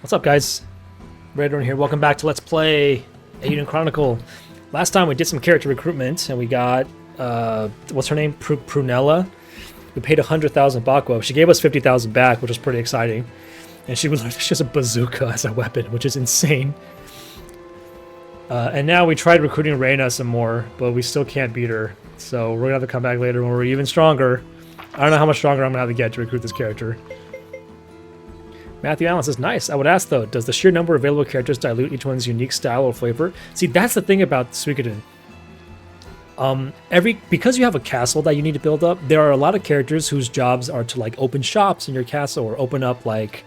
What's up, guys? Redorn here. Welcome back to Let's Play Eiyuden Chronicle. Last time we did some character recruitment, and we got, what's her name? Prunella. We paid 100,000 Bakwa. She gave us 50,000 back, which was pretty exciting. And she has a bazooka as a weapon, which is insane. And now we tried recruiting Reina some more, but we still can't beat her. So we're gonna have to come back later when we're even stronger. I don't know how much stronger I'm gonna have to get to recruit this character. Matthew Allen says, nice. I would ask though, does the sheer number of available characters dilute each one's unique style or flavor? See, that's the thing about Suikoden. Because you have a castle that you need to build up, there are a lot of characters whose jobs are to like open shops in your castle or open up like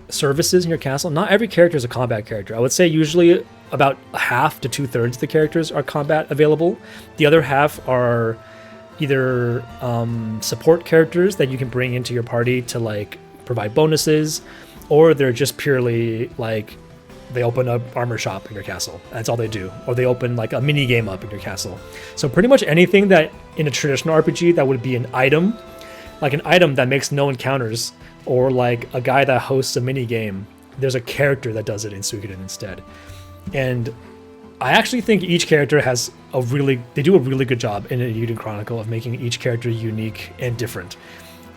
services in your castle. Not every character is a combat character. I would say usually about half to 2/3 of the characters are combat available. The other half are either support characters that you can bring into your party to like provide bonuses, or they're just purely like they open up armor shop in your castle. That's all they do. Or they open like a mini game up in your castle. So pretty much anything that in a traditional RPG that would be an item, like an item that makes no encounters, or like a guy that hosts a mini game, there's a character that does it in Suikoden instead. And I actually think each character has they do a really good job in Eiyuden Chronicle of making each character unique and different.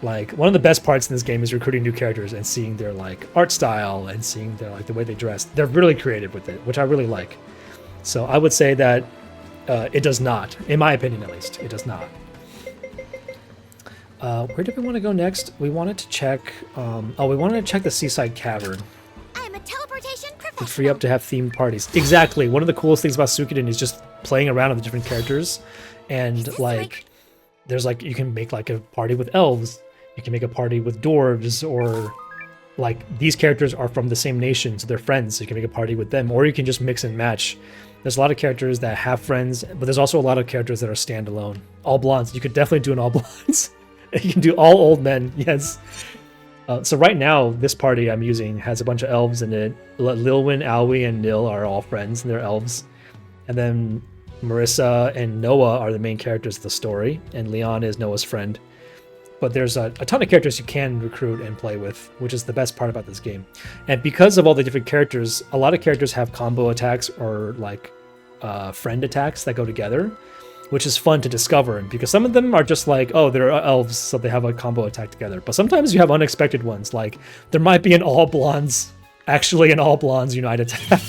Like one of the best parts in this game is recruiting new characters and seeing their like art style and seeing their like the way they dress. They're really creative with it, which I really like. So I would say that it does not, in my opinion at least, it does not. Where did we want to go next? We wanted to check. We wanted to check the Seaside Cavern. I'm a teleportation professional. To free up to have themed parties. Exactly. One of the coolest things about Suikoden is just playing around with the different characters, and like, there's like you can make like a party with elves. You can make a party with dwarves, or like these characters are from the same nation, so they're friends. So you can make a party with them, or you can just mix and match. There's a lot of characters that have friends, but there's also a lot of characters that are standalone. All blondes. You could definitely do an all blondes. You can do all old men, yes. So right now, this party I'm using has a bunch of elves in it. Lilwyn, Aoi, and Nil are all friends, and they're elves. And then Marissa and Nowa are the main characters of the story, and Leon is Noah's friend. But there's a ton of characters you can recruit and play with, which is the best part about this game. And because of all the different characters, a lot of characters have combo attacks or like friend attacks that go together, which is fun to discover. And because some of them are just like, oh, they're elves, so they have a combo attack together. But sometimes you have unexpected ones, like there might be an all blondes unite attack.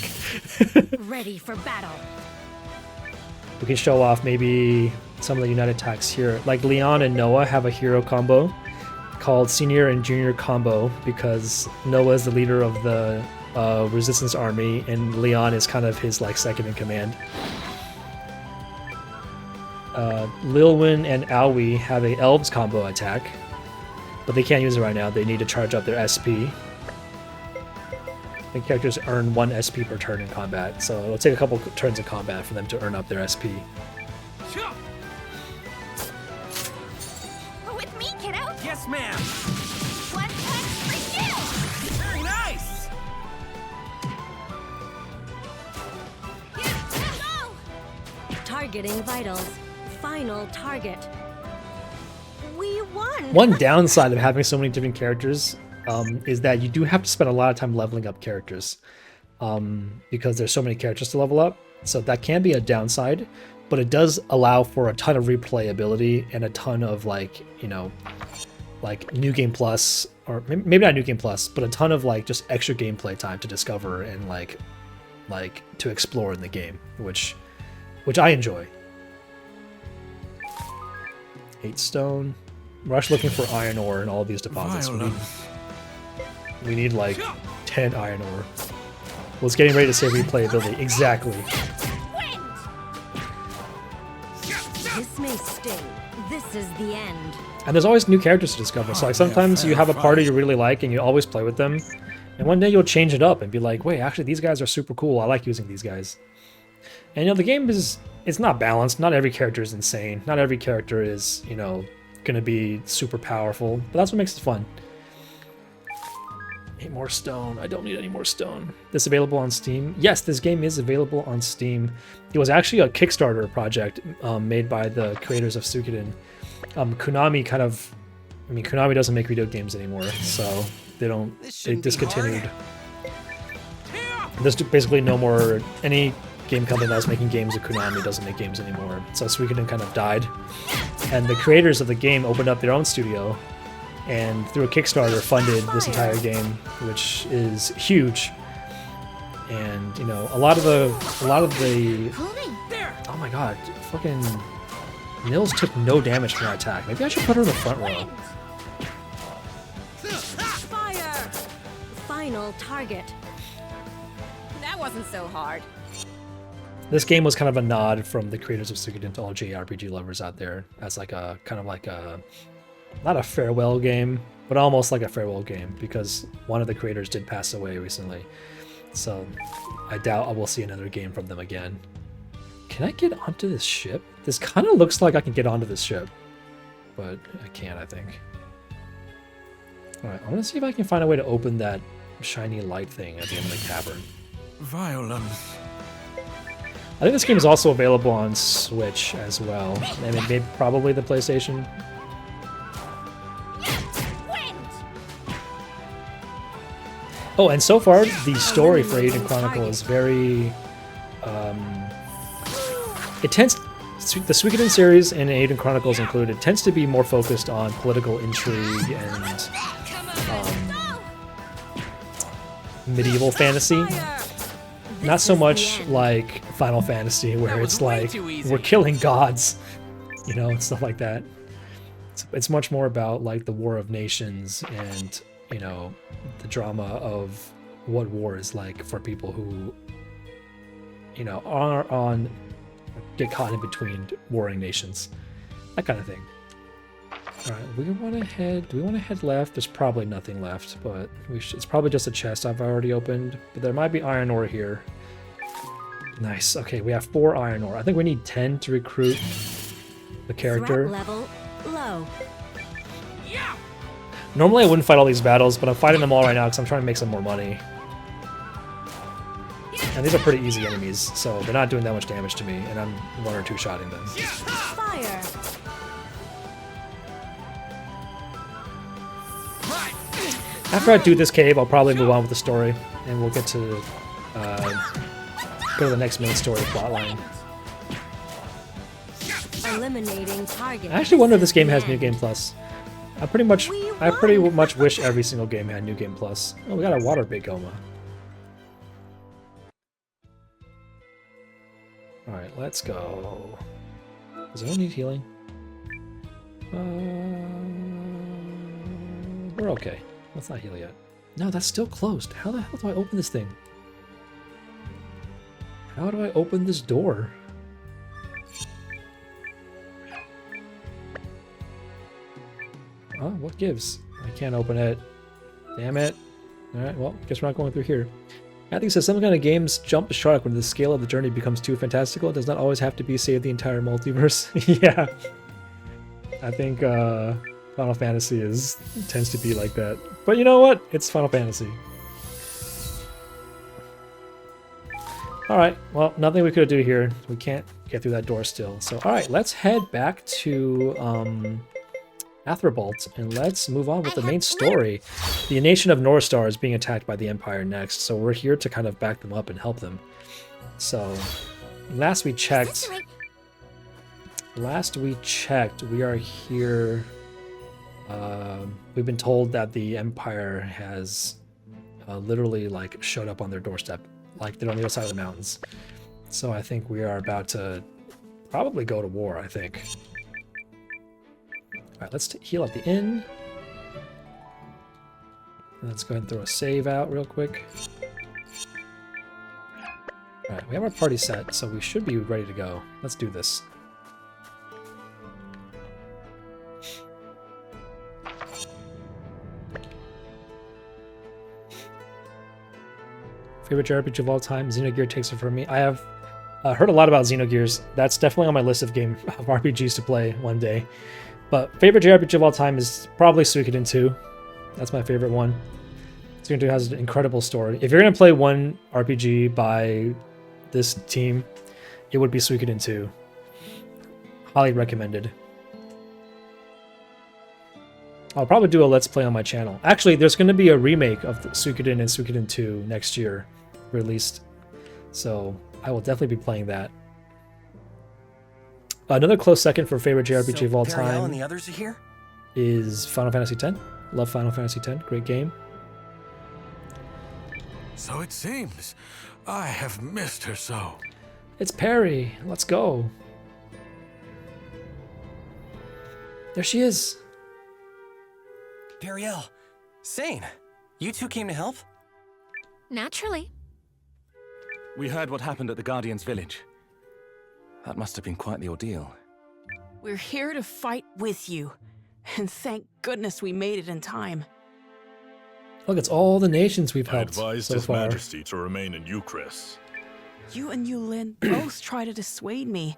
Ready for battle. We can show off maybe some of the unite attacks here. Like Leon and Noah have a hero combo called Senior and Junior Combo, because Noah is the leader of the Resistance Army, and Leon is kind of his like second in command. Lilwyn and Aoi have a Elves combo attack, but they can't use it right now. They need to charge up their SP. The characters earn 1 SP per turn in combat, so it'll take a couple turns of combat for them to earn up their SP. With me, kiddo. Yes, ma'am. One punch for you. Very nice. Go. Targeting vitals. Final target. We won. One downside of having so many different characters is that you do have to spend a lot of time leveling up characters, because there's so many characters to level up. So that can be a downside, but it does allow for a ton of replayability and a ton of like, you know, like New Game Plus, or maybe not New Game Plus, but a ton of like just extra gameplay time to discover and like to explore in the game, which I enjoy. 8 stone. We're actually looking for iron ore in all of these deposits. We need like 10 iron ore. Well, it's getting ready to say replayability. Exactly. This may sting. This is the end. And there's always new characters to discover. So like sometimes you have a party you really like and you always play with them, and one day you'll change it up and be like, wait, actually these guys are super cool. I like using these guys. And you know, the game it's not balanced. Not every character is insane. Not every character is, you know, gonna be super powerful. But that's what makes it fun. 8 more stone. I don't need any more stone. This available on Steam? Yes, this game is available on Steam. It was actually a Kickstarter project made by the creators of Suikoden. Konami kind of I mean, Konami doesn't make video games anymore, so they discontinued. There's basically no more, any game company that's making games with Konami doesn't make games anymore. So Suikoden kind of died. And the creators of the game opened up their own studio and through a Kickstarter funded this entire game, which is huge. And, you know, a lot of the oh my god, fucking Nils took no damage from that attack. Maybe I should put her in the front row. Fire! Final target. That wasn't so hard. This game was kind of a nod from the creators of Suikoden to all JRPG lovers out there as like a kind of like a, not a farewell game, but almost like a farewell game because one of the creators did pass away recently. So I doubt I will see another game from them again. Can I get onto this ship? This kind of looks like I can get onto this ship, but I can't, I think. Alright, I want to see if I can find a way to open that shiny light thing at the end of the cavern. Violence. I think this game is also available on Switch as well. I mean, maybe probably the PlayStation. Wind! Oh, and so far, the story for Eiyuden Chronicle is very... it tends... The Suikoden series and Eiyuden Chronicles included tends to be more focused on political intrigue and medieval fantasy. Not so much like Final Fantasy, where it's like, we're killing gods, you know, and stuff like that. It's much more about like the War of Nations and, you know, the drama of what war is like for people who, you know, get caught in between warring nations. That kind of thing. Alright, we want to head... Do we want to head left? There's probably nothing left, but it's probably just a chest I've already opened. But there might be iron ore here. Nice. Okay, we have 4 iron ore. I think we need 10 to recruit the character. Threat level low. Normally I wouldn't fight all these battles, but I'm fighting them all right now because I'm trying to make some more money. And these are pretty easy enemies, so they're not doing that much damage to me, and I'm 1 or 2 shotting them. Fire! After I do this cave, I'll probably move on with the story, and we'll get to go to the next main story plotline. Eliminating target. I actually wonder if this game has New Game Plus. I pretty much wish every single game had New Game Plus. Oh, we got a water Bigoma. Alright, let's go. Does anyone need healing? We're okay. Let's not heal yet. No, that's still closed. How the hell do I open this thing? How do I open this door? Oh, what gives? I can't open it. Damn it. Alright, well, guess we're not going through here. I think says some kind of games jump the shark when the scale of the journey becomes too fantastical. It does not always have to be save the entire multiverse. Yeah. I think Final Fantasy tends to be like that. But you know what? It's Final Fantasy. Alright, well, nothing we could do here. We can't get through that door still. So, alright, let's head back to Athrobalt, and let's move on with the main story. The nation of North Star is being attacked by the Empire next, so we're here to kind of back them up and help them. So, last we checked, we are here. We've been told that the Empire has literally like showed up on their doorstep, like they're on the other side of the mountains. So I think we are about to probably go to war, I think. Alright, let's heal at the inn. Let's go ahead and throw a save out real quick. Alright, we have our party set, so we should be ready to go. Let's do this. Favorite JRPG of all time? Xenogears takes it from me. I have heard a lot about Xenogears. That's definitely on my list of RPGs to play one day. But favorite JRPG of all time is probably Suikoden 2. That's my favorite one. Suikoden 2 has an incredible story. If you're going to play one RPG by this team, it would be Suikoden 2. Highly recommended. I'll probably do a Let's Play on my channel. Actually, there's going to be a remake of the Suikoden and Suikoden 2 next year released. So I will definitely be playing that. Another close second for favorite JRPG of all Periel time and the others are here? is Final Fantasy X. Love Final Fantasy X. Great game. So it seems. I have missed her so. It's Perry. Let's go. There she is. Periel, Sane, you two came to help? Naturally. We heard what happened at the Guardian's village. That must have been quite the ordeal. We're here to fight with you. And thank goodness we made it in time. Look, it's all the nations we've I helped advised so His far. Majesty to remain in Euchris. You and Eiyuden both try to dissuade me.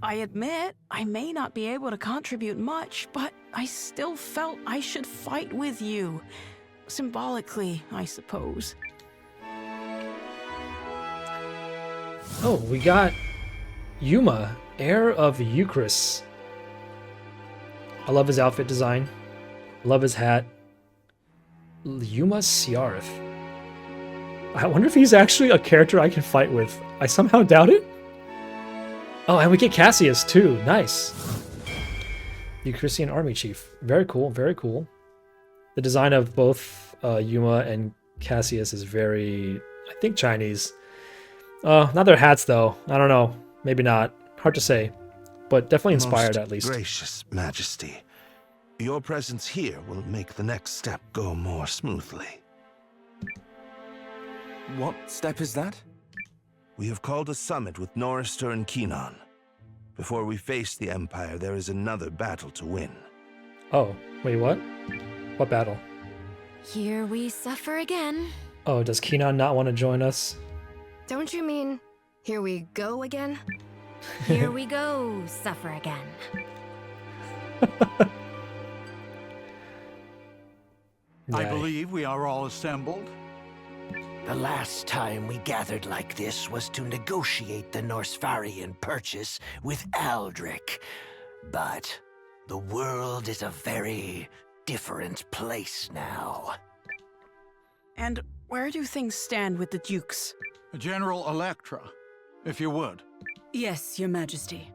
I admit, I may not be able to contribute much, but I still felt I should fight with you. Symbolically, I suppose. Oh, we got Yuma, heir of Euchris. I love his outfit design. Love his hat. Yuma Siarth. I wonder if he's actually a character I can fight with. I somehow doubt it. Oh, and we get Cassius too. Nice. Euchristian army chief. Very cool, very cool. The design of both Yuma and Cassius is very, I think, Chinese. Not their hats though. I don't know. Maybe not. Hard to say. But definitely inspired Most at least. Gracious Majesty, your presence here will make the next step go more smoothly. What step is that? We have called a summit with Norrister and Keenan. Before we face the Empire, there is another battle to win. Oh, wait, what? What battle? Here we suffer again. Oh, does Keenan not want to join us? Don't you mean, here we go again? Here we go, suffer again. I Right. believe we are all assembled. The last time we gathered like this was to negotiate the Norsfarian purchase with Aldrich. But the world is a very different place now. And where do things stand with the Dukes? General Electra, if you would. Yes, Your Majesty.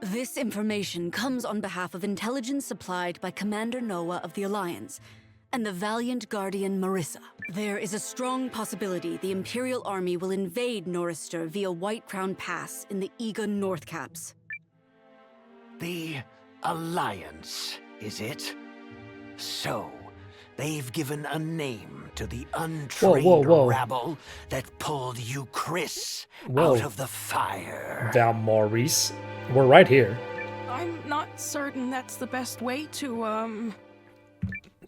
This information comes on behalf of intelligence supplied by Commander Nowa of the Alliance and the valiant Guardian Marissa. There is a strong possibility the Imperial Army will invade Norrister via White Crown Pass in the Eiyuden North Caps. The Alliance, is it? So, they've given a name to the untrained whoa. rabble that pulled Euchris Whoa. out of the fire. Val Maurice. We're right here. I'm not certain that's the best way to,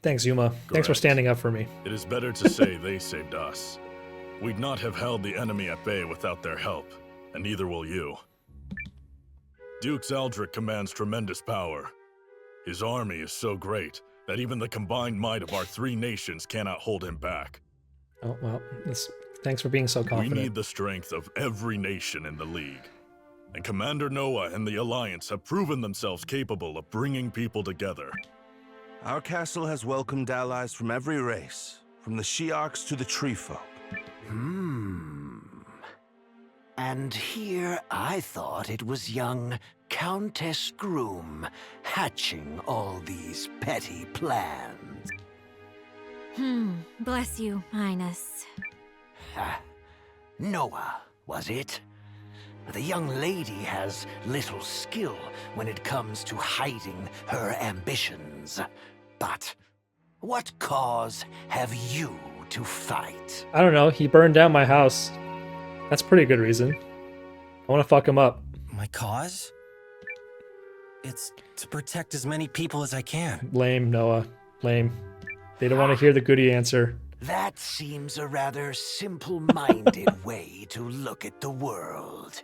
Thanks, Yuma. Thanks for Correct. standing up for me. It is better to say they saved us. We'd not have held the enemy at bay without their help, and neither will you. Dukes Aldrich commands tremendous power. His army is so great that even the combined might of our three nations cannot hold him back. Oh, well, thanks for being so We confident. need the strength of every nation in the League. And Commander Nowa and the Alliance have proven themselves capable of bringing people together. Our castle has welcomed allies from every race, from the Shiarks to the Tree Folk. And here I thought it was young Countess Groom hatching all these petty plans. Bless you, Highness. Noah, was it? The young lady has little skill when it comes to hiding her ambitions. But what cause have you to fight? I don't know. He burned down my house. That's a pretty good reason. I want to fuck him up. My cause? It's to protect as many people as I can. Lame, Noah. Lame. They don't want to hear the goody answer. That seems a rather simple-minded way to look at the world.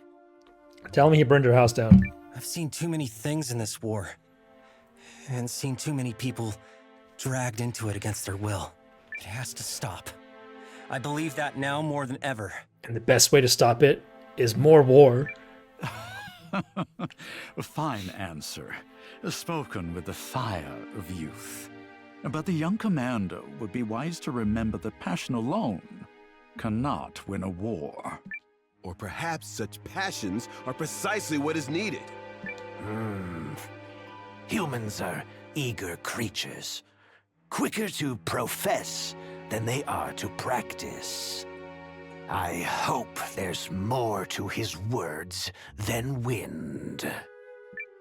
Tell him he burned your house down. I've seen too many things in this war. And seen too many people dragged into it against their will. It has to stop. I believe that now more than ever. And the best way to stop it is more war. A fine answer. spoken with the fire of youth. But the young commander would be wise to remember that passion alone cannot win a war. Or perhaps such passions are precisely what is needed. Humans are eager creatures, quicker to profess than they are to practice. I hope there's more to his words than wind.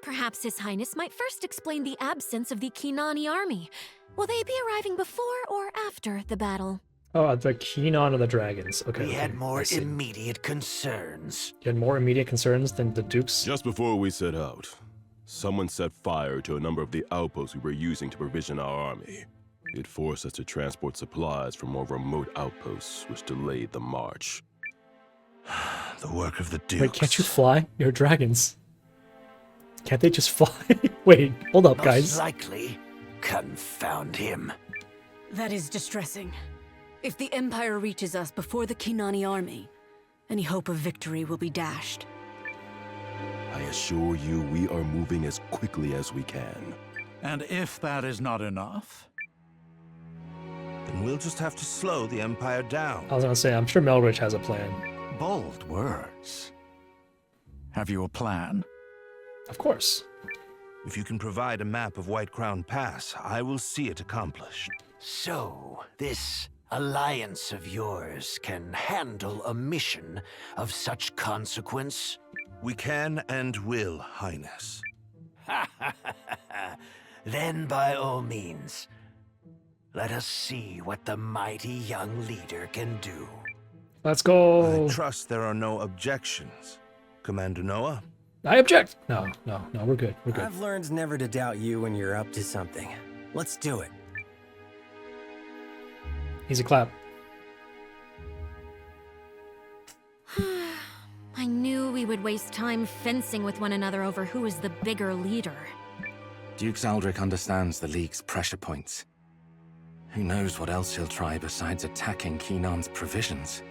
Perhaps His Highness might first explain the absence of the Kinani army. Will they be arriving before or after the battle? Oh, the Keenan of the Dragons. Okay. We had I more see. immediate concerns. You had more immediate concerns than the Dukes? Just before we set out, someone set fire to a number of the outposts we were using to provision our army. It forced us to transport supplies from more remote outposts, which delayed the march. The work of the Dukes. Wait, can't you fly? You're dragons. Can't they just fly? Wait, hold up, guys. Most likely, confound him. That is distressing. If the Empire reaches us before the Kinani army, any hope of victory will be dashed. I assure you, we are moving as quickly as we can. And if that is not enough, then we'll just have to slow the Empire down. I was gonna say, I'm sure Melridge has a plan. bold words. Have you a plan? Of course. If you can provide a map of White Crown Pass, I will see it accomplished. So, this alliance of yours can handle a mission of such consequence? We can and will, Highness. Then by all means, let us see what the mighty young leader can do. Let's go. I trust there are no objections. Commander Nowa? I object. No, we're good. We're good. I've learned never to doubt you when you're up to something. Let's do it. Easy clap. I knew we would waste time fencing with one another over who is the bigger leader. Duke Aldrich understands the League's pressure points. Who knows what else he'll try besides attacking Keenan's provisions?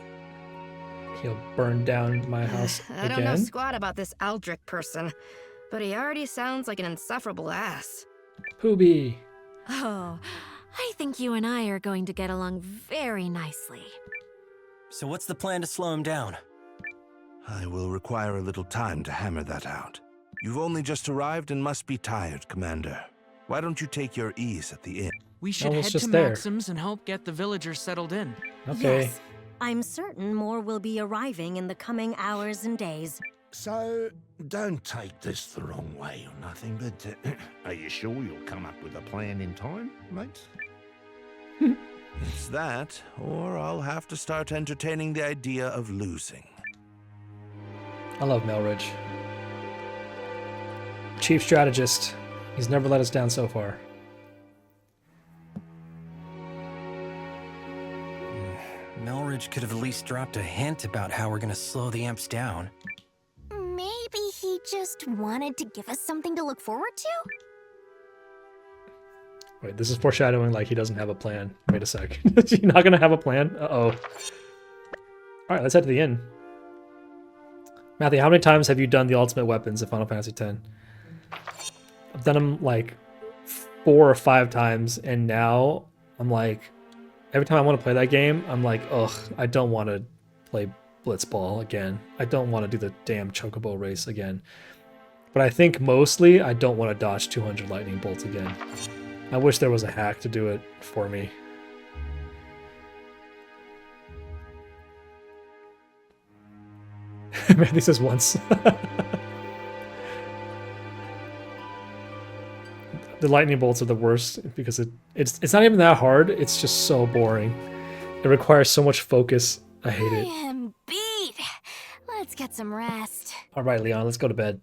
He'll burn down my house I don't know again. squat about this Aldrich person, but he already sounds like an insufferable ass. Poobie. Oh, I think you and I are going to get along very nicely. So what's the plan to slow him down? I will require a little time to hammer that out. You've only just arrived and must be tired, Commander. Why don't you take your ease at the inn? We should head to Maxim's and help get the villagers settled in. Okay. Yes. I'm certain more will be arriving in the coming hours and days. So, don't take this the wrong way or nothing, but are you sure you'll come up with a plan in time, mate? It's that, or I'll have to start entertaining the idea of losing. I love Melridge. Chief strategist. He's never let us down so far. Melridge could have at least dropped a hint about how we're gonna slow the imps down. Maybe he just wanted to give us something to look forward to? Wait, this is foreshadowing like he doesn't have a plan. Wait a sec. Is he not gonna have a plan? Uh-oh. Alright, let's head to the inn. Matthew, how many times have you done the ultimate weapons in Final Fantasy X? I've done them like 4 or 5 times, and now I'm like, every time I want to play that game, I'm like, ugh, I don't want to play Blitzball again. I don't want to do the damn Chocobo race again. But I think mostly I don't want to dodge 200 lightning bolts again. I wish there was a hack to do it for me. Man, this is once. The lightning bolts are the worst because it's not even that hard. It's just so boring. It requires so much focus. I hate it. I am beat. Let's get some rest. All right, Leon, let's go to bed.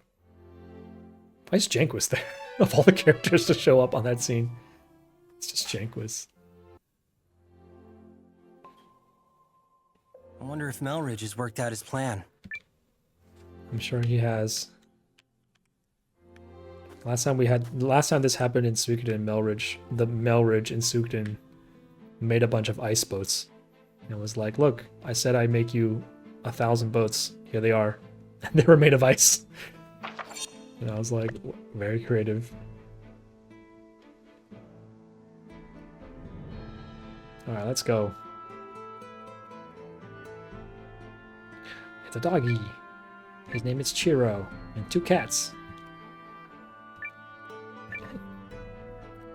Why is Janquist there? Of all the characters to show up on that scene, it's just Janquist. I wonder if Melridge has worked out his plan. I'm sure he has. Last time this happened in Suikoden, the Melridge in Suikoden made a bunch of ice boats. And it was like, look, I said I'd make you 1,000 boats. Here they are. And they were made of ice. And I was like, very creative. Alright, let's go. It's a doggy. His name is Chiro. And 2 cats.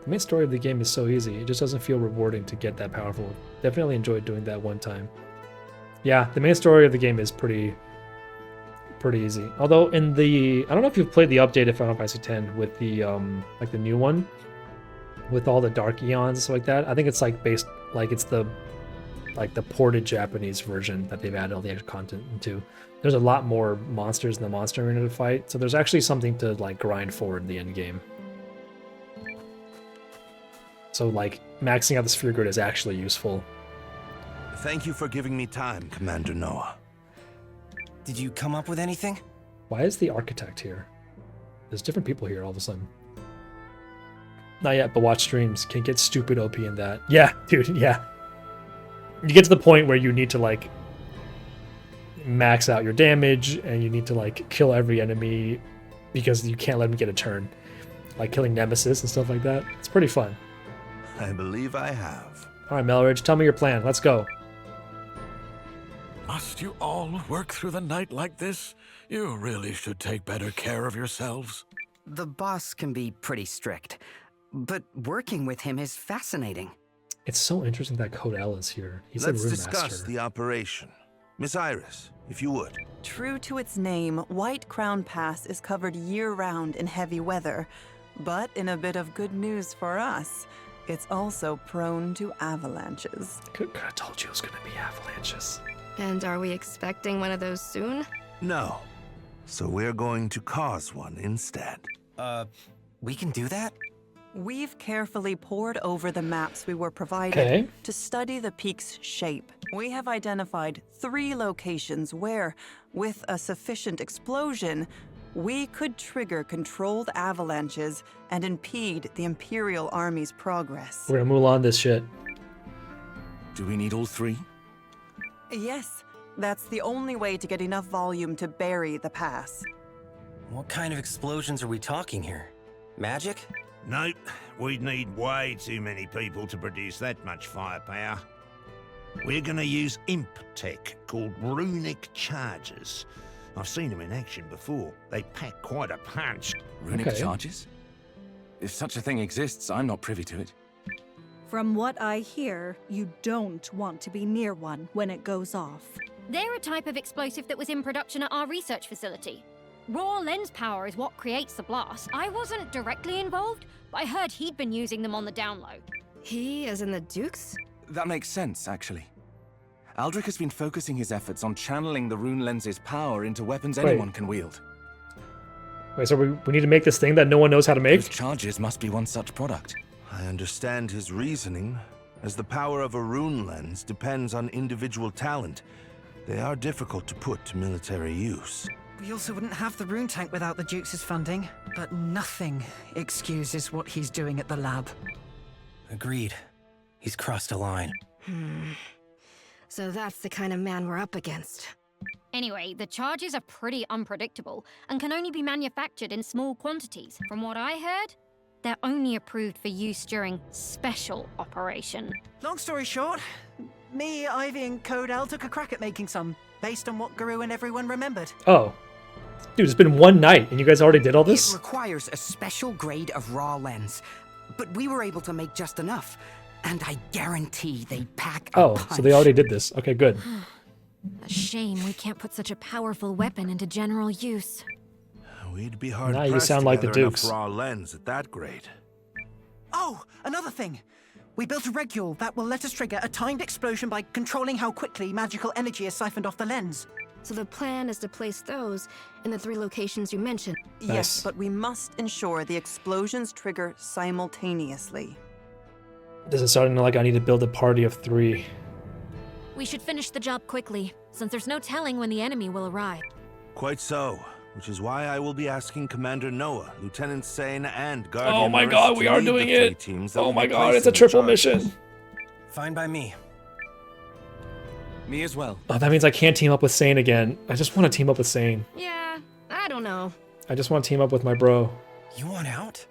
The main story of the game is so easy. It just doesn't feel rewarding to get that powerful. Definitely enjoyed doing that one time. Yeah, the main story of the game is pretty easy. Although in the... I don't know if you've played the updated Final Fantasy X with the, like the new one. With all the Dark Eons and stuff like that. I think it's like based... Like it's the... Like the ported Japanese version that they've added all the extra content into. There's a lot more monsters in the monster arena to fight. So there's actually something to like grind for in the end game. So like maxing out the sphere grid is actually useful. Thank you for giving me time, Commander Nowa. Did you come up with anything? Why is the architect here? There's different people here all of a sudden. Not yet, but watch streams. Can get stupid OP in that. Yeah, dude, yeah. You get to the point where you need to like max out your damage and you need to like kill every enemy because you can't let them get a turn. Like killing Nemesis and stuff like that. It's pretty fun. I believe I have. Alright, Melridge, tell me your plan. Let's go. Must you all work through the night like this? You really should take better care of yourselves. The boss can be pretty strict, but working with him is fascinating. It's so interesting that Code L is here. He's Let's a Rune discuss Master. the operation. Miss Iris, if you would. True to its name, White Crown Pass is covered year-round in heavy weather. But in a bit of good news for us, it's also prone to avalanches. Could have told you it was going to be avalanches. And are we expecting one of those soon? No. So we're going to cause one instead. We can do that? We've carefully pored over the maps we were provided to study the peak's shape. We have identified 3 locations where, with a sufficient explosion, we could trigger controlled avalanches and impede the Imperial Army's progress. We're gonna Mulan this shit. Do we need all 3? Yes, that's the only way to get enough volume to bury the pass. What kind of explosions are we talking here? Magic? Nope, we'd need way too many people to produce that much firepower. We're gonna use imp tech called runic charges. I've seen them in action before. They pack quite a punch. Runic charges? If such a thing exists, I'm not privy to it. From what I hear, you don't want to be near one when it goes off. They're a type of explosive that was in production at our research facility. Raw lens power is what creates the blast. I wasn't directly involved, but I heard he'd been using them on the down low. He, as in the Dukes? That makes sense, actually. Aldrich has been focusing his efforts on channeling the Rune Lenses' power into weapons anyone can wield. Wait, so we need to make this thing that no one knows how to make? Those charges must be one such product. I understand his reasoning. As the power of a rune lens depends on individual talent, they are difficult to put to military use. We also wouldn't have the rune tank without the Dukes' funding, but nothing excuses what he's doing at the lab. Agreed. He's crossed a line. So that's the kind of man we're up against. Anyway, the charges are pretty unpredictable and can only be manufactured in small quantities. From what I heard, they're only approved for use during special operation. Long story short, me, Ivy, and Code L took a crack at making some, based on what Guru and everyone remembered. Oh. Dude, it's been one night and you guys already did all this? It requires a special grade of raw lens, but we were able to make just enough. And I guarantee they pack a punch. So they already did this. Okay, good. A shame we can't put such a powerful weapon into general use. We'd be hard Now you pressed sound to like the gather enough Dukes. raw lens at that grade. Oh, another thing. We built a regule that will let us trigger a timed explosion by controlling how quickly magical energy is siphoned off the lens. So the plan is to place those in the 3 locations you mentioned. Yes, but we must ensure the explosions trigger simultaneously. This is starting to like I need to build a party of 3. We should finish the job quickly, since there's no telling when the enemy will arrive. Quite so, which is why I will be asking Commander Nowa, Lieutenant Sane, and Guardian Oh my Marissa god, to we are lead the doing 3 it! teams that Oh will my be god, placed it's a in the triple charges. mission! Fine by me. Me as well. Oh, that means I can't team up with Sane again. I just want to team up with Sane. Yeah, I don't know. I just want to team up with my bro. You want out?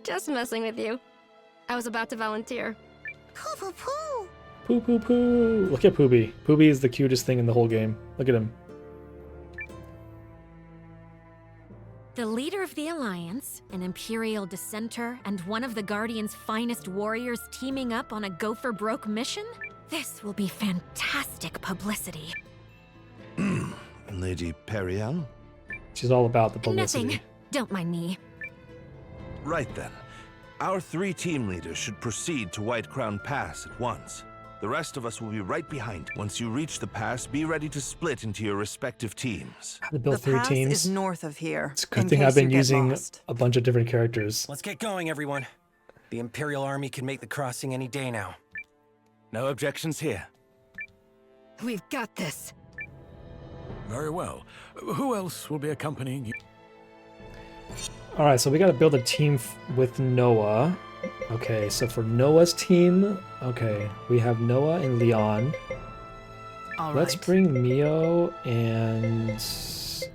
Just messing with you. I was about to volunteer. Poo poo poo. Poo poo poo. Look at Poopy. Poopy is the cutest thing in the whole game. Look at him. The leader of the Alliance, an Imperial dissenter, and one of the Guardian's finest warriors teaming up on a go-for-broke mission? This will be fantastic publicity. Lady Periel? She's all about the publicity. Nothing. Don't mind me. Right then. Our 3 team leaders should proceed to White Crown Pass at once. The rest of us will be right behind. Once you reach the pass, be ready to split into your respective teams. I have to build 3 pass teams. is north of here. It's a good thing I've been using a bunch of different characters. Let's get going, everyone. The Imperial Army can make the crossing any day now. No objections here. We've got this. Very well. Who else will be accompanying you? Alright, so we gotta build a team with Nowa. Okay, so for Noah's team, okay, we have Noah and Leon. Let's bring Mio and...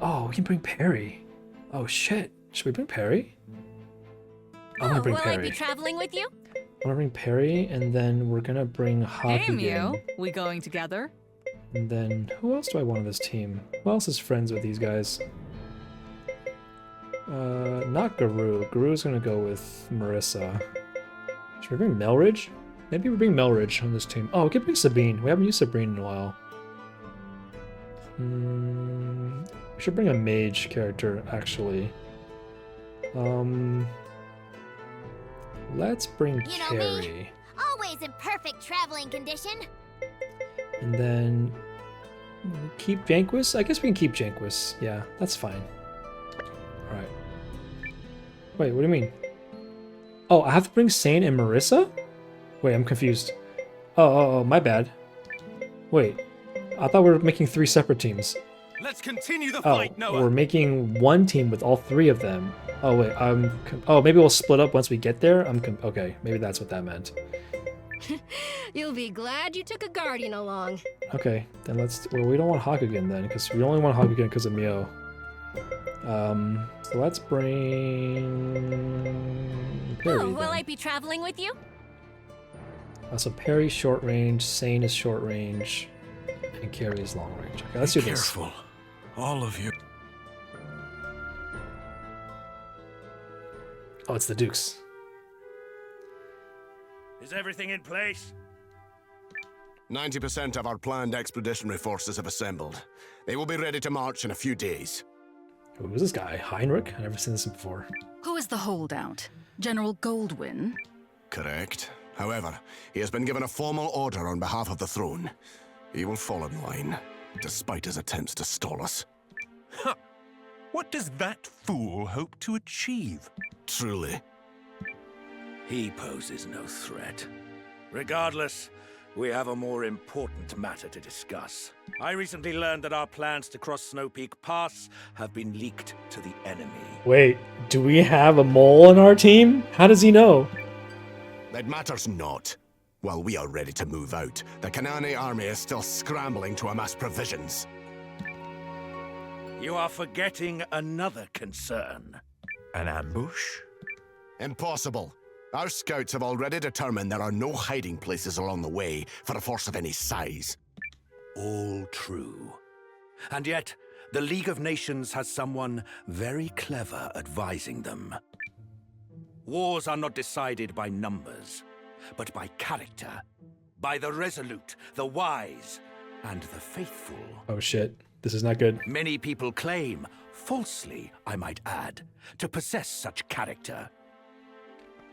Oh, we can bring Perry. Oh shit, should we bring Perry? I'm gonna bring will Perry. I be traveling with you? I'm gonna bring Perry, and then we're gonna bring Hakugen. Hey, Mew. We going together? And then, who else do I want on this team? Who else is friends with these guys? Not Guru. Guru's gonna go with Marissa. Should we bring Melridge? Maybe we bring Melridge on this team. Oh, we could bring Sabine. We haven't used Sabine in a while. We should bring a mage character, actually. Let's bring You know Carrie. me, always in perfect traveling condition. And then keep Janquist? I guess we can keep Janquist. Yeah, that's fine. Alright. Wait, what do you mean? Oh, I have to bring Sane and Marissa? Wait, I'm confused. Oh, my bad. Wait, I thought we were making 3 separate teams. Let's continue the Oh, fight, Noah. we're making one team with all 3 of them. Oh wait, oh, maybe we'll split up once we get there. Okay, maybe that's what that meant. You'll be glad you took a guardian along. Okay, then well, we don't want Hakugen then, because we only want Hakugen because of Mio. So let's bring Perry Oh, will then. I be traveling with you? So Perry short range, Sane is short range, and Carrie is long range. Okay, let's do Be this. careful, all of you. Oh, it's the Dukes. Is everything in place? 90% of our planned expeditionary forces have assembled. They will be ready to march in a few days. Who is this guy? Heinrich? I've never seen this before. Who is the holdout? General Goldwyn? Correct. However, he has been given a formal order on behalf of the throne. He will fall in line, despite his attempts to stall us. Huh. What does that fool hope to achieve? Truly. He poses no threat. Regardless, we have a more important matter to discuss. I recently learned that our plans to cross Snow Peak Pass have been leaked to the enemy. Wait, do we have a mole on our team? How does he know? That matters not. While we are ready to move out, the Kanane army is still scrambling to amass provisions. You are forgetting another concern. An ambush? Impossible. Our scouts have already determined there are no hiding places along the way for a force of any size. All true. And yet, the League of Nations has someone very clever advising them. Wars are not decided by numbers, but by character. By the resolute, the wise, and the faithful. Oh shit, this is not good. Many people claim, falsely I might add, to possess such character.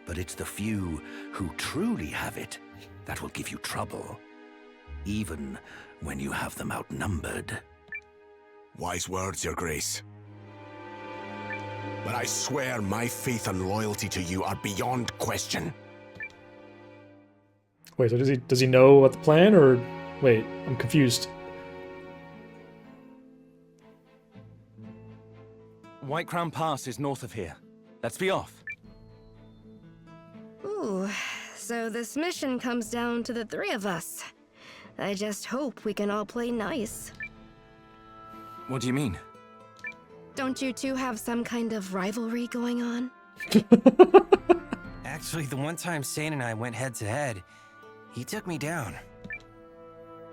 But it's the few who truly have it that will give you trouble, even when you have them outnumbered. Wise words, Your Grace. But I swear my faith and loyalty to you are beyond question. Wait, so does he know what the plan, or wait, I'm confused. White Crown Pass is north of here. Let's be off. Ooh, so this mission comes down to the 3 of us. I just hope we can all play nice. What do you mean? Don't you two have some kind of rivalry going on? Actually, the one time Sane and I went head to head, he took me down.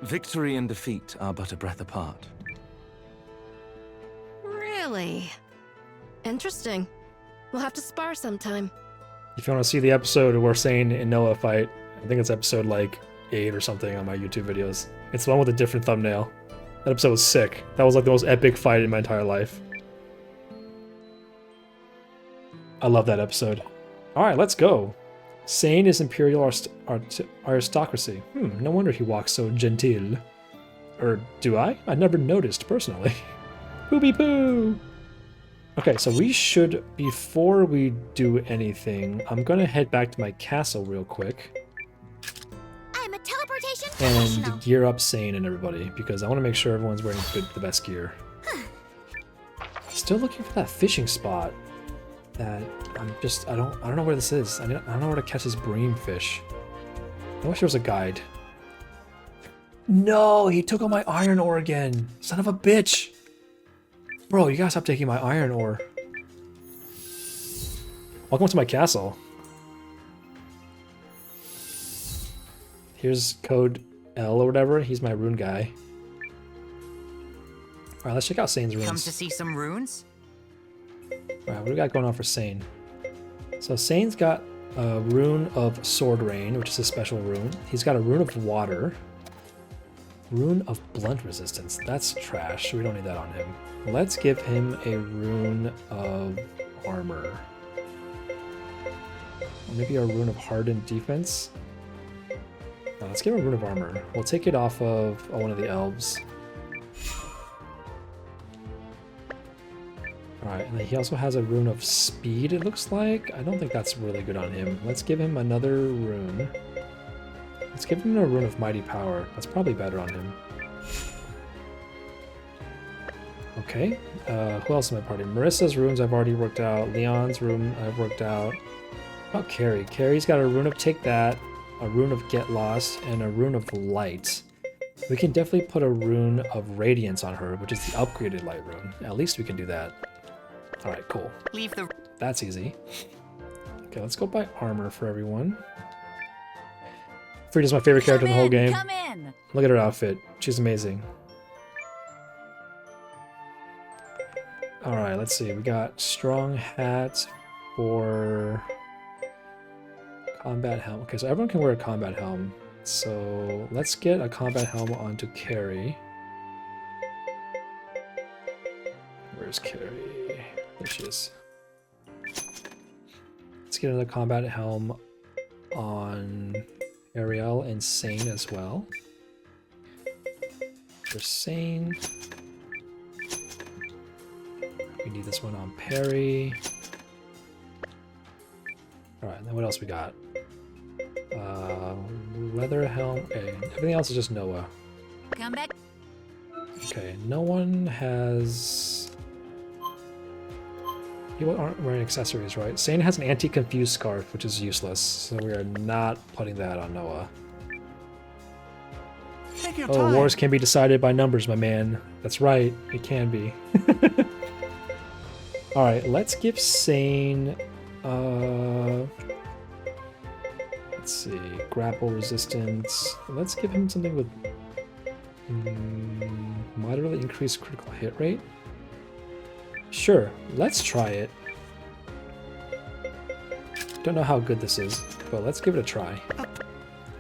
Victory and defeat are but a breath apart. Really? Interesting. We'll have to spar sometime. If you want to see the episode where Sane and Noah fight, I think it's episode like 8 or something on my YouTube videos. It's the one with a different thumbnail. That episode was sick. That was like the most epic fight in my entire life. I love that episode. Alright, let's go. Sane is imperial aristocracy. No wonder he walks so genteel. Or do I? I never noticed personally. Poopy poo! Okay, so we should, before we do anything, I'm gonna head back to my castle real quick. I'm a teleportation And gear up Sane and everybody, because I want to make sure everyone's wearing the best gear. Still looking for that fishing spot. That I don't know where this is. I don't know where to catch this bream fish. I wish there was a guide. No, he took all my iron ore again. Son of a bitch. Bro, you gotta stop taking my iron ore. Welcome to my castle. Here's code L or whatever. He's my rune guy. Alright, let's check out Sane's runes. Come to see some runes? Alright, what do we got going on for Sane? So Sane's got a rune of Sword Rain, which is a special rune. He's got a rune of Water. Rune of Blunt Resistance. That's trash. We don't need that on him. Let's give him a rune of Armor. Or maybe a rune of Hardened Defense. No, let's give him a rune of Armor. We'll take it off of one of the elves. Alright, and then he also has a rune of Speed, it looks like. I don't think that's really good on him. Let's give him another rune. Let's give him a rune of Mighty Power. That's probably better on him. Okay, who else in my party? Marissa's runes I've already worked out. Leon's rune I've worked out. How about Carrie? Carrie's got a rune of Take That, a rune of Get Lost, and a rune of Light. We can definitely put a rune of Radiance on her, which is the upgraded Light rune. At least we can do that. Alright, cool. Leave the... That's easy. Okay, let's go buy armor for everyone. Frida's my favorite character in the whole game. Come in. Look at her outfit. She's amazing. Alright, let's see. We got strong hat for combat helm. Okay, so everyone can wear a combat helm. So let's get a combat helm onto Carrie. Where's Carrie? There she is. Let's get another combat helm on Ariel and Sane as well. For Sane. We need this one on Perry. Alright, then what else we got? Leather helm. Okay, everything else is just Nowa. Come back. Okay, no one has... You aren't wearing accessories, right? Sane has an anti-confuse scarf, which is useless, so we are not putting that on Nowa. Take your Oh, time. wars can be decided by numbers, my man. That's right, it can be. Alright, let's give Sane... let's see, grapple resistance. Let's give him something with moderately increased critical hit rate. Sure, let's try it. Don't know how good this is, but let's give it a try.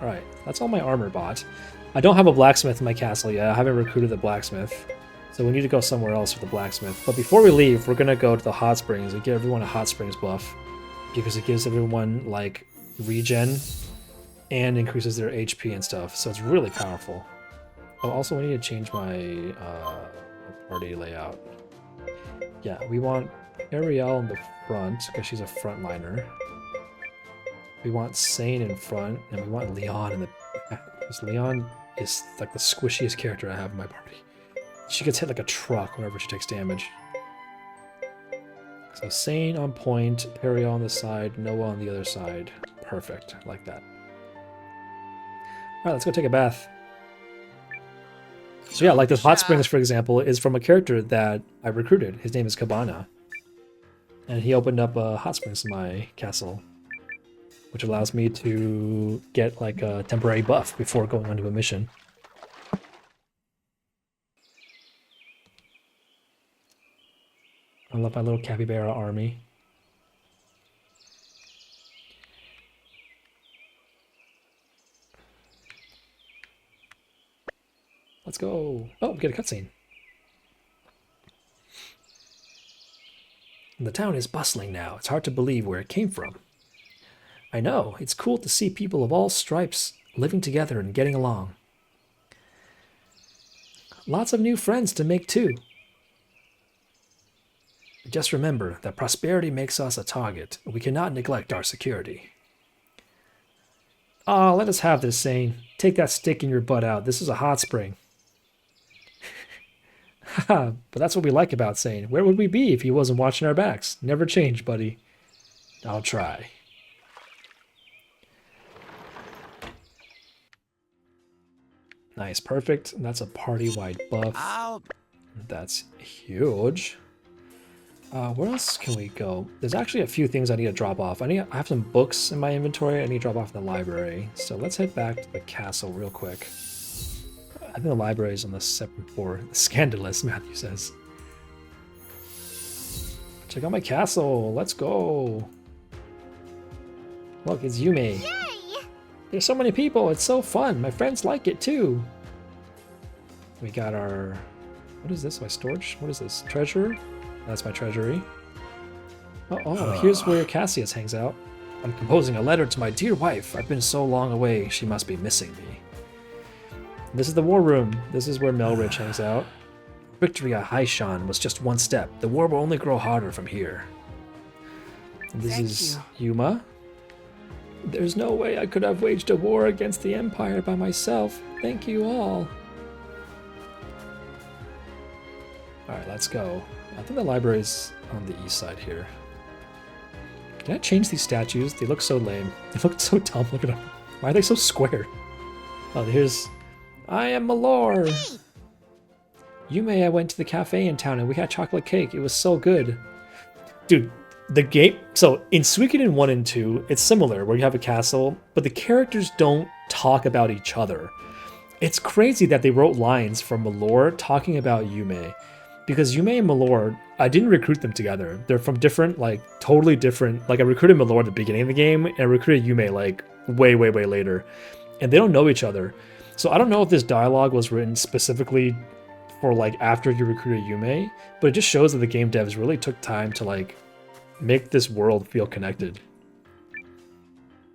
Alright, that's all my armor bought. I don't have a blacksmith in my castle yet. I haven't recruited the blacksmith. So we need to go somewhere else for the blacksmith. But before we leave, we're gonna go to the hot springs and give everyone a hot springs buff. Because it gives everyone, like, regen and increases their HP and stuff. So it's really powerful. Oh, also we need to change my party layout. Yeah, we want Ariel in the front, because she's a frontliner. We want Sane in front, and we want Leon in the back. Because Leon is like the squishiest character I have in my party. She gets hit like a truck whenever she takes damage. So Sane on point, Ariel on the side, Nowa on the other side. Perfect, like that. Alright, let's go take a bath. So yeah, like this hot springs, for example, is from a character that I recruited. His name is Cabana. And he opened up a hot springs in my castle. which allows me to get like a temporary buff before going onto a mission. I love my little capybara army. Let's go. Oh, we get a cutscene. The town is bustling now. It's hard to believe where it came from. I know. It's cool to see people of all stripes living together and getting along. Lots of new friends to make too. Just remember that prosperity makes us a target. We cannot neglect our security. Ah, let us have this, Sane. Take that stick in your butt out. This is a hot spring. Haha, but that's what we like about Sane. Where would we be if he wasn't watching our backs? Never change, buddy. I'll try. Nice, perfect. That's a party-wide buff. That's huge. Where else can we go? There's actually a few things I need to drop off. I have some books in my inventory I need to drop off in the library. So let's head back to the castle real quick. I think the library is on the second floor. Scandalous, Matthew says. Check out my castle. Let's go. Look, it's Yume. Yay! There's so many people. It's so fun. My friends like it too. We got our... What is this? My storage? What is this? Treasure? That's my treasury. Oh, here's where Cassius hangs out. I'm composing a letter to my dear wife. I've been so long away, she must be missing me. This is the war room. This is where Melrich hangs out. Victory at Haishan was just one step. The war will only grow harder from here. And this is Yuma. There's no way I could have waged a war against the Empire by myself. Thank you all. Alright, let's go. I think the library's on the east side here. Can I change these statues? They look so lame. They look so dumb. Look at them. Why are they so square? Oh, here's... I am Malor! Hey. Yume, I went to the cafe in town and we had chocolate cake. It was so good. Dude, the game... So, in Suikoden 1 and 2, it's similar, where you have a castle, but the characters don't talk about each other. It's crazy that they wrote lines from Malor talking about Yume. Because Yume and Malor, I didn't recruit them together. They're from different, like, totally different... Like, I recruited Malor at the beginning of the game, and I recruited Yume, like, way, way, way later. And they don't know each other. So I don't know if this dialogue was written specifically for, like, after you recruited Yume, but it just shows that the game devs really took time to, like, make this world feel connected.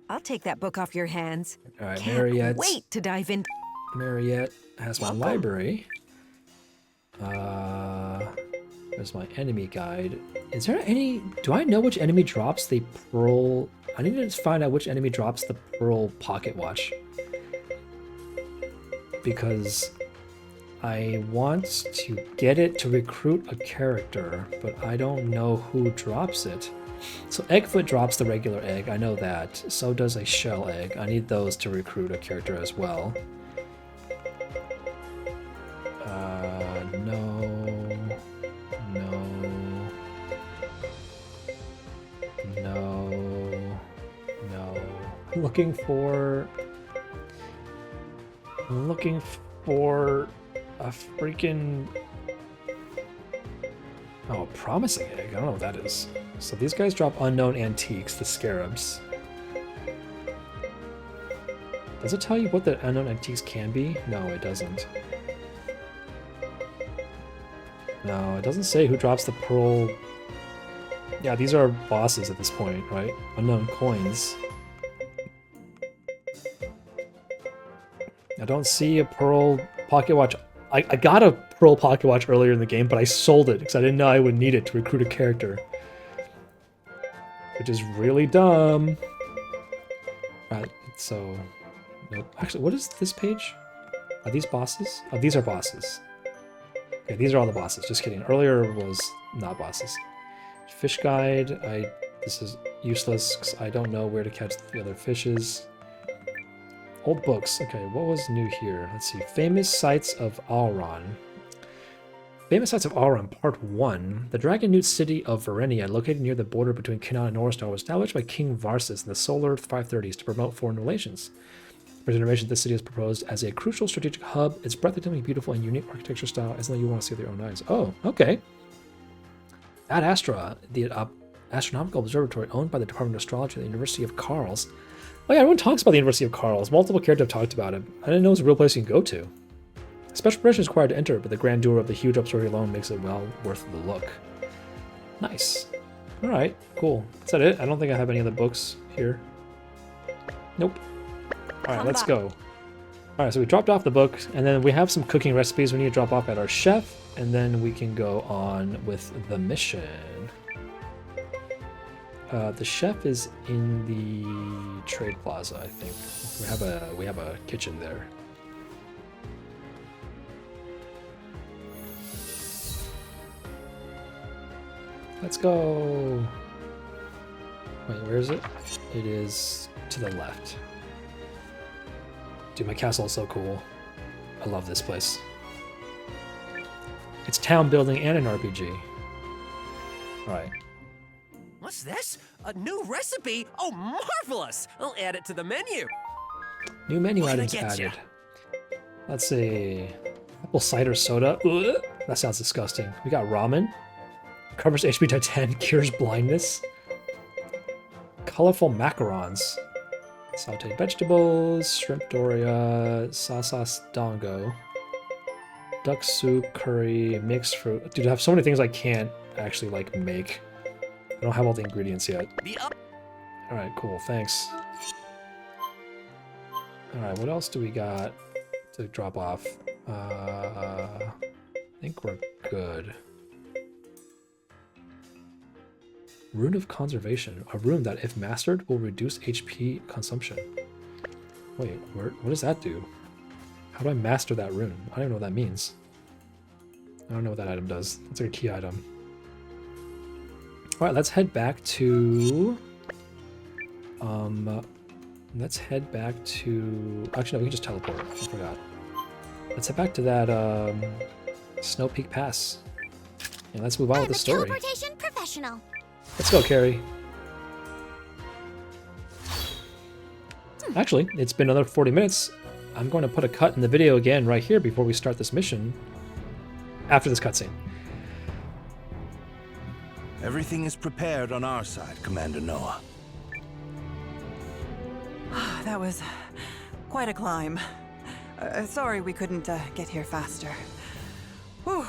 I'll take that book off your hands. All right, Can't wait to dive in. Mariette has my library. There's my enemy guide. Is there any... Do I know which enemy drops the pearl... I need to just find out which enemy drops the pearl pocket watch. Because I want to get it to recruit a character, but I don't know who drops it. So Eggfoot drops the regular egg, I know that. So does a shell egg. I need those to recruit a character as well. No. I'm looking for a freaking... Oh, a promising egg. I don't know what that is. So these guys drop unknown antiques, the scarabs. Does it tell you what the unknown antiques can be? No, it doesn't. No, it doesn't say who drops the pearl. Yeah, these are bosses at this point, right? Unknown coins. I don't see a pearl pocket watch. I got a pearl pocket watch earlier in the game, but I sold it because I didn't know I would need it to recruit a character. Which is really dumb. Right, so... Nope. Actually, what is this page? Are these bosses? Oh, these are bosses. Okay, these are all the bosses. Just kidding. Earlier was not bosses. Fish guide. This is useless because I don't know where to catch the other fishes. Old books. Okay, what was new here? Let's see. Famous sites of Alron. Famous Sites of Auron, Part 1. The Dragon Newt city of Verenia, located near the border between Canaan and Norstar, was established by King Varsus in the Solar 530s to promote foreign relations. For generations, this city is proposed as a crucial strategic hub. Its breathtakingly beautiful and unique architecture style is something you want to see with your own eyes. Oh, okay. Ad Astra, the astronomical observatory owned by the Department of Astrology at the University of Karls. Oh yeah, everyone talks about the University of Karls. Multiple characters have talked about it. I didn't know it was a real place you can go to. Special permission is required to enter, but the grandeur of the huge observatory alone makes it well worth the look. Nice. Alright, cool. Is that it? I don't think I have any other books here. Nope. Alright, let's go. Alright, so we dropped off the book, and then we have some cooking recipes we need to drop off at our chef, and then we can go on with the mission. The chef is in the trade plaza, I think. We have a kitchen there. Let's go. Wait, where is it? It is to the left. Dude, my castle is so cool. I love this place. It's town building and an RPG. Alright. What's this? A new recipe? Oh, marvelous! I'll add it to the menu. New menu What can I items get ya? added. Let's see. Apple cider soda. Ugh, that sounds disgusting. We got ramen. Covers HP by 10. Cures blindness. Colorful macarons. Sauteed vegetables. Shrimp doria. Sasas dongo. Duck soup, curry, mixed fruit. Dude, I have so many things I can't actually like make. I don't have all the ingredients yet. Alright, cool, thanks. Alright, what else do we got to drop off? I think we're good. Rune of Conservation. A rune that, if mastered, will reduce HP consumption. Wait, what does that do? How do I master that rune? I don't even know what that means. I don't know what that item does. That's like a key item. Alright, let's head back to... let's head back to... Actually, no, we can just teleport. I forgot. Let's head back to that, Snow Peak Pass. And let's move on with the story. Teleportation professional. Let's go, Carrie. Actually, it's been another 40 minutes. I'm going to put a cut in the video again right here before we start this mission. After this cutscene. Everything is prepared on our side, Commander Nowa. That was quite a climb. Sorry we couldn't get here faster. Whew.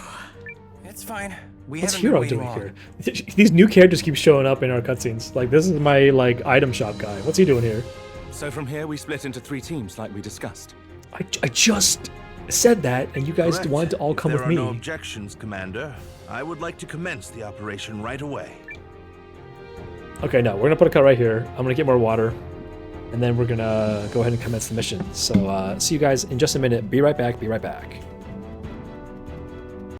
It's fine. We What's haven't been Hero waiting doing long. here? These new characters keep showing up in our cutscenes. Like, this is my, like, item shop guy. What's he doing here? So from here, we split into 3 teams like we discussed. I just said that, and you guys Correct. wanted to all If come there with are me. no objections, Commander, I would like to commence the operation right away. Okay, no, we're gonna put a cut right here. I'm gonna get more water, and then we're gonna go ahead and commence the mission. So, see you guys in just a minute. Be right back, be right back.